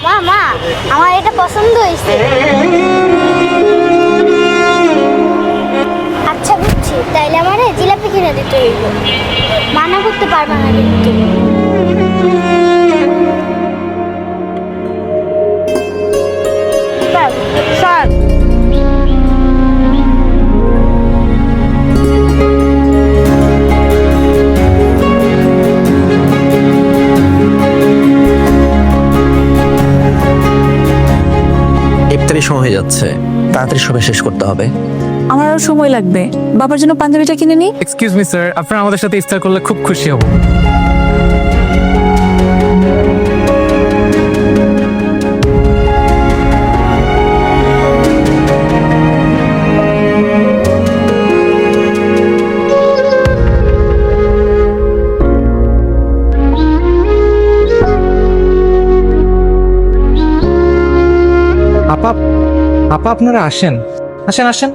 মা মা আমার এটা পছন্দ হয়েছে। আচ্ছা বুঝছি, তাইলে আমারে জিলাপি কিনে দিতে হইব, মানা করতে পারবা না কিন্তু। স্যার ইফতারি সময় হয়ে যাচ্ছে, তাড়াতাড়ি সবাই শেষ করতে হবে। আমার আরো সময় লাগবে, বাবার জন্য পাঞ্জাবিটা কিনে নি। এক্সকিউজ মি স্যার, আপনারা আমাদের সাথে ইফতার করলে খুব খুশি হব। আপা, আপা আপনারা আসেন আসেন আসেন।